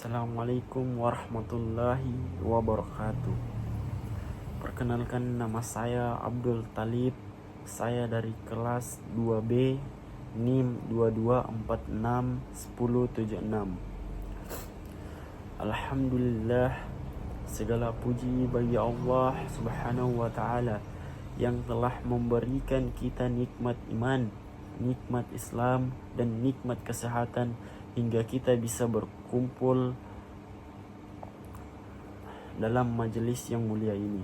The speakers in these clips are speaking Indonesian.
Assalamualaikum warahmatullahi wabarakatuh. Perkenalkan, nama saya Abdul Talib. Saya dari kelas 2B, NIM 22461076. Alhamdulillah, segala puji bagi Allah Subhanahu wa taala yang telah memberikan kita nikmat iman, nikmat Islam, dan nikmat kesehatan hingga kita bisa berkumpul dalam majelis yang mulia ini.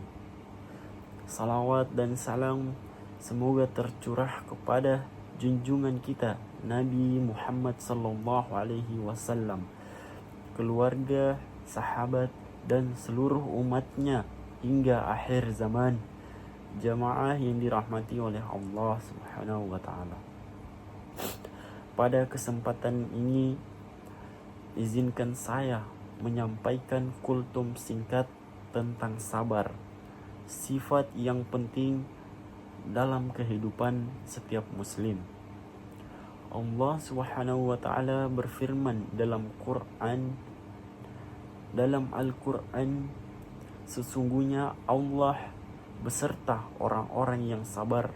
Salawat dan salam semoga tercurah kepada junjungan kita Nabi Muhammad sallallahu alaihi wasallam, keluarga, sahabat, dan seluruh umatnya hingga akhir zaman. Jamaah yang dirahmati oleh Allah Subhanahu wa taala. Pada kesempatan ini, izinkan saya menyampaikan kultum singkat tentang sabar, sifat yang penting dalam kehidupan setiap muslim. Allah Subhanahu wa taala berfirman dalam Al-Qur'an, sesungguhnya Allah beserta orang-orang yang sabar.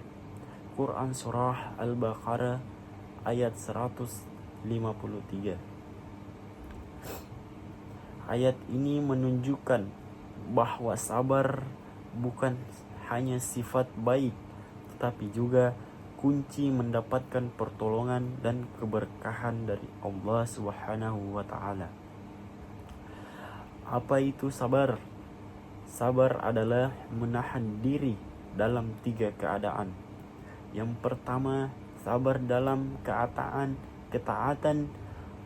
Quran surah Al-Baqarah ayat 153. Ayat ini menunjukkan bahwa sabar bukan hanya sifat baik, tetapi juga kunci mendapatkan pertolongan dan keberkahan dari Allah Subhanahu wa taala. Apa itu sabar? Sabar adalah menahan diri dalam 3 keadaan. Yang pertama, sabar dalam ketaatan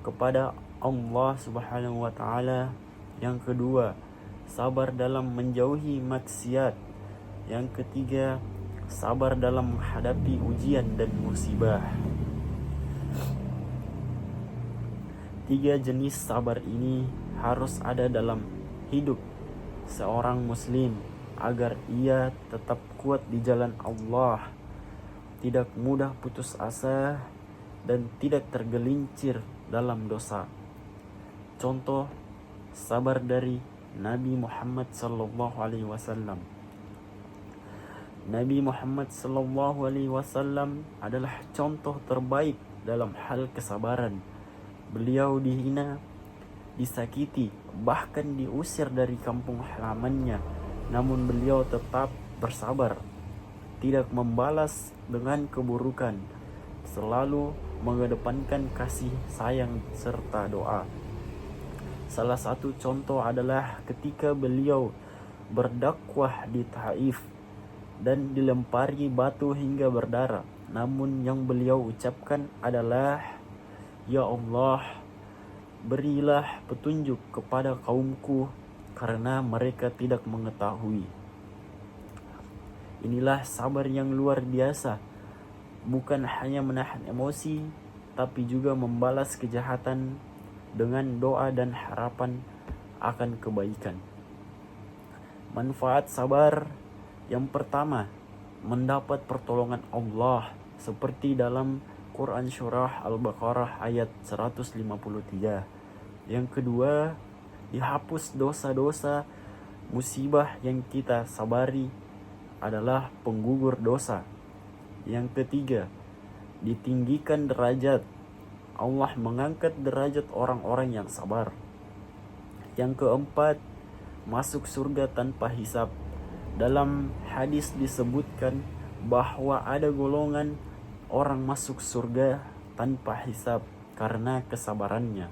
kepada Allah Subhanahu wa taala. Yang kedua, sabar dalam menjauhi maksiat. Yang ketiga, sabar dalam menghadapi ujian dan musibah. 3 jenis sabar ini harus ada dalam hidup seorang muslim agar ia tetap kuat di jalan Allah, tidak mudah putus asa, dan tidak tergelincir dalam dosa. Contoh sabar dari Nabi Muhammad sallallahu alaihi wasallam. Nabi Muhammad sallallahu alaihi wasallam adalah contoh terbaik dalam hal kesabaran. Beliau dihina, disakiti, bahkan diusir dari kampung halamannya, namun beliau tetap bersabar, tidak membalas dengan keburukan, selalu mengedepankan kasih sayang serta doa. Salah satu contoh adalah ketika beliau berdakwah di Taif dan dilempari batu hingga berdarah, namun yang beliau ucapkan adalah, "Ya Allah, berilah petunjuk kepada kaumku karena mereka tidak mengetahui." Inilah sabar yang luar biasa, bukan hanya menahan emosi, tapi juga membalas kejahatan dengan doa dan harapan akan kebaikan. Manfaat sabar yang pertama, mendapat pertolongan Allah seperti dalam Quran surah Al-Baqarah ayat 153. Yang kedua, dihapus dosa-dosa. Musibah yang kita sabari adalah penggugur dosa. Yang ketiga, ditinggikan derajat. Allah mengangkat derajat orang-orang yang sabar. Yang keempat, masuk surga tanpa hisab. Dalam hadis disebutkan bahwa ada golongan orang masuk surga tanpa hisab karena kesabarannya.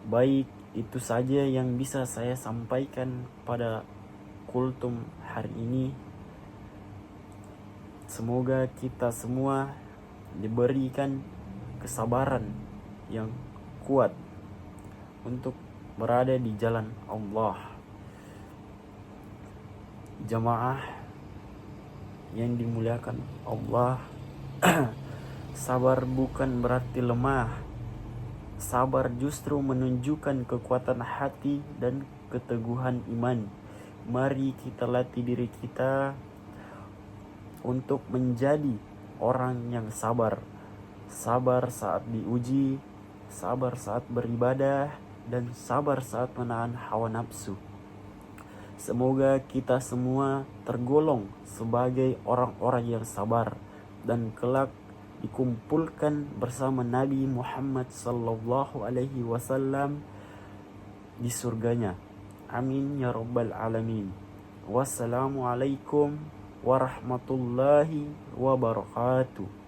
Baik, itu saja yang bisa saya sampaikan pada kultum hari ini. Semoga kita semua diberikan kesabaran yang kuat untuk berada di jalan Allah. Jamaah yang dimuliakan Allah, sabar bukan berarti lemah. Sabar justru menunjukkan kekuatan hati dan keteguhan iman. Mari kita latih diri kita untuk menjadi orang yang sabar. Sabar saat diuji, sabar saat beribadah, dan sabar saat menahan hawa nafsu. Semoga kita semua tergolong sebagai orang-orang yang sabar dan kelak dikumpulkan bersama Nabi Muhammad sallallahu alaihi wasallam di surganya. Amin ya rabbal alamin. Wassalamualaikum warahmatullahi wabarakatuh.